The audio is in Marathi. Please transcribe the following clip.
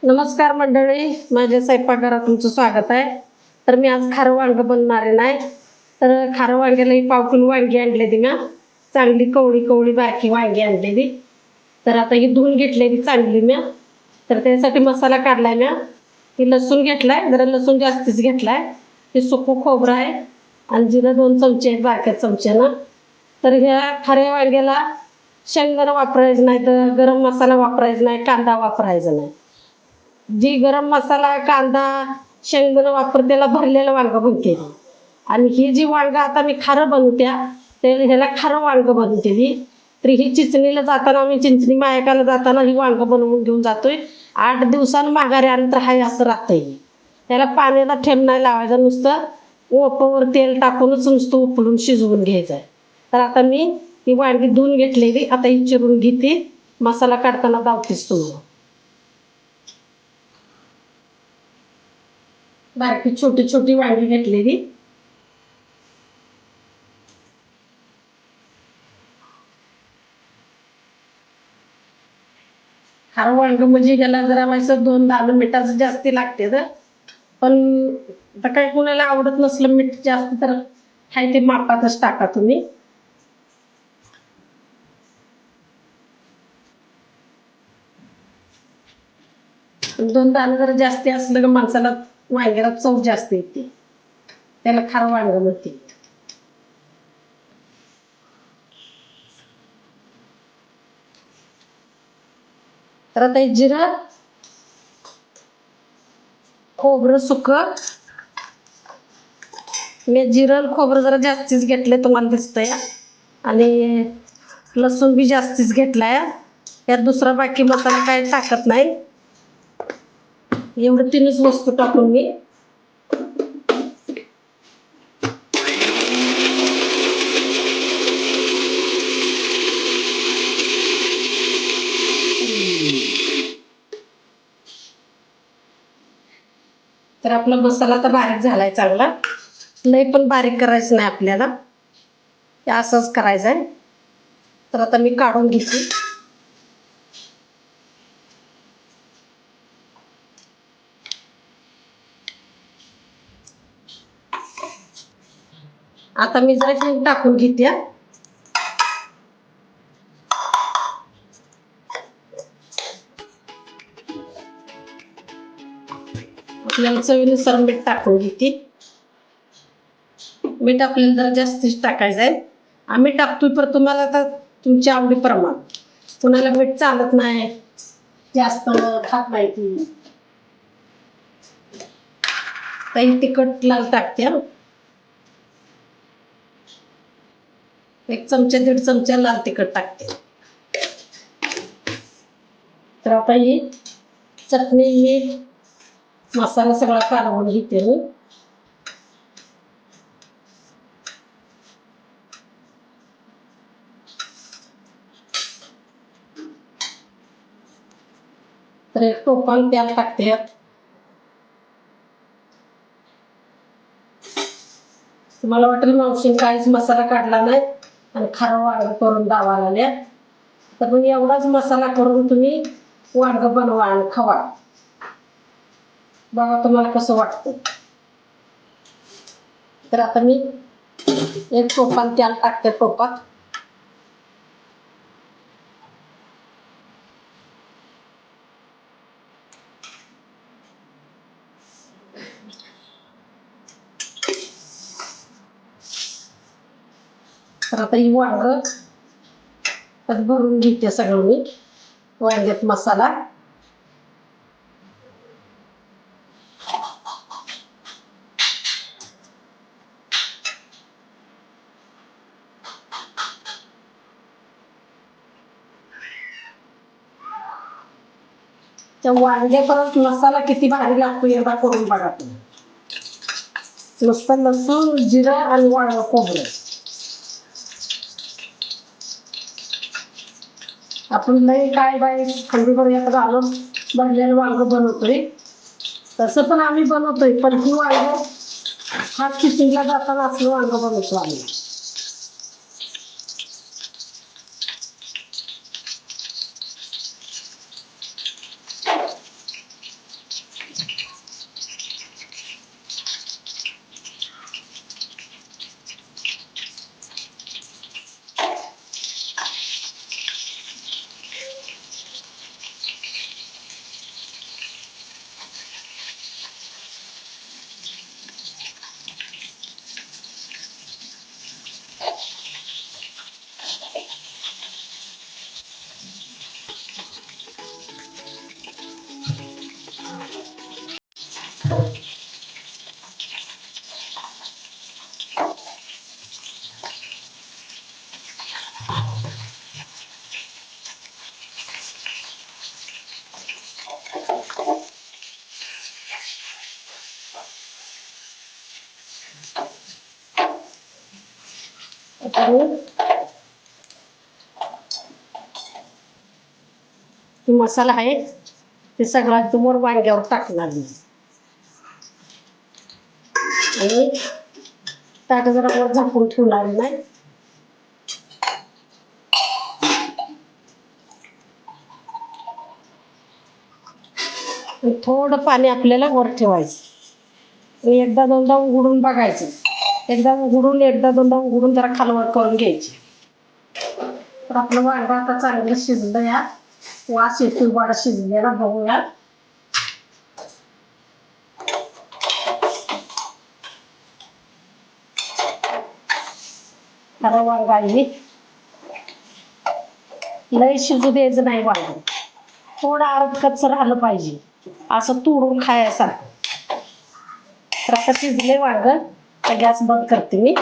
नमस्कार मंडळी, माझ्या स्वयंपाकघरात तुमचं स्वागत आहे. तर मी आज खारं वांगं बनवणार आहे नाही. तर खारं वांग्याला ही पाव किलो वांगी आणलेली ना, चांगली कवळी कवळी बारकी वांगी आणलेली. तर आता ही धुवून घेतलेली चांगली म्या. तर त्यासाठी मसाला काढलाय म्या. ही लसूण घेतलाय, जरा लसूण जास्तीच घेतलाय. हे सुकं खोबरं आहे आणि जिरं 2 चमचे आहेत बारक्या चमच्यानं. तर ह्या खाऱ्या वांग्याला शेंगदाणा वापरायचं नाही, तर गरम मसाला वापरायचा नाही, कांदा वापरायचा नाही. जी गरम मसाला कांदा शेंगदाणा वापर त्याला भरलेलं वांगं बनते. आणि ही जी वांगं आता मी खारं बनवत्या ते ह्याला खारं वांगं बनवते ही. तर ही चिंचणीला जाताना आम्ही चिंचणी मायकाला जाताना ही वांगं बनवून घेऊन जातोय. 8 दिवसांनी माघारी आलं तर हाय असं राहतंय. त्याला पाण्याला ठेम नाही लावायचा, नुसतं ओपवर तेल टाकूनच नुसतं उकळून शिजवून घ्यायचं आहे. तर आता मी ही वांगी धुवून घेतलेली, आता ही चिरून घेते. मसाला काढताना दावतेच तुम्हाला. बारकी छोटी छोटी वांगी घेतलेली. खारं वांग म्हणजे त्याला जरा व्हायचं 2 दाणे मिठाचं जास्ती लागते तर. पण आता काही कुणाला आवडत नसलं मीठ जास्त तर हाय ते मापातच टाका तुम्ही. 2 दाणे जरा जास्ती असलं का माणसाला वांग्याला चव जास्त येते. त्याला खारं वांग म्हणते. तर आता हे जिरं खोबरं सुकं, मी जिरं खोबरं जरा जास्तीच घेतले तुम्हाला दिसतंय. आणि लसूण बी जास्तीच घेतलाय. यात दुसरा बाकी मसाला काही टाकत नाही. एवढं 3च वस्तू टाकून मी तर आपला मसाला तर बारीक झालाय चांगला. लय पण बारीक करायचं नाही आपल्याला, ते असंच करायचं आहे. तर आता मी काढून घेते. आता मी जरा हिंग टाकून घेते. आपल्याला चवीनुसार मीठ टाकून घेते. मीठ आपल्याला जरा जास्तीच टाकायचं आहे. आम्ही टाकतोय पर तुम्हाला आता तुमच्या आवडीप्रमाणे. कुणाला मीठ चालत नाही, जास्त खात नाही ती. काही तिखट लाल टाकते. 1 चमचा 1.5 चमचा लाल तिखट टाकते. तर आता ही चटणी मीठ मसाला सगळा कालवून घेते मी. तर 1 टोपान तेल टाकते. तुम्हाला वाटेल मावशीने काहीच मसाला काढला नाही आणि खारं वांग करून दावा लागल्या, तर मग एवढाच मसाला करून तुम्ही वांग बनवा आणि खावा. बघा तुम्हाला कसं वाटतं. तर आता मी 1 टोपान तेल टाकते टोपात. तर आता ही वांग त्यात भरून घेते सगळं मी. वांग्यात मसाला त्या वांग्यापर्यंत मसाला किती भारी लागतो एकदा करून बघा तुम्ही. नुसतं लसूण जिरं आणि वांग खोबरं. आपण नाही काय बाई खंडीवर एक घालून भरलेलं वांग बनवतोय, तसं पण आम्ही बनवतोय. पण ही वांग हात किचनला जाताना असलं वांग बनवतो आम्ही. आणि मसाला आहे ते सगळा तुम्हाला वांग्यावर टाकणार मी आणि ताट जरा वर झाकून ठेवणार नाही. थोडं पाणी आपल्याला वर ठेवायचं आणि एकदा दोनदा उघडून बघायचं. एकदा दोनदा उघडून जरा खालवर करून घ्यायची. तर आपलं वांग आता चांगलं शिजलं या वास येतो वाडा शिजलेला बघूया. खरं वांग आहे लय शिजू द्यायचं नाही वांग थोडं अर्ध कच्चं राहिलं पाहिजे असं तोडून खायसारखं. तर आता शिजले वांग तर गॅस बंद करते मी.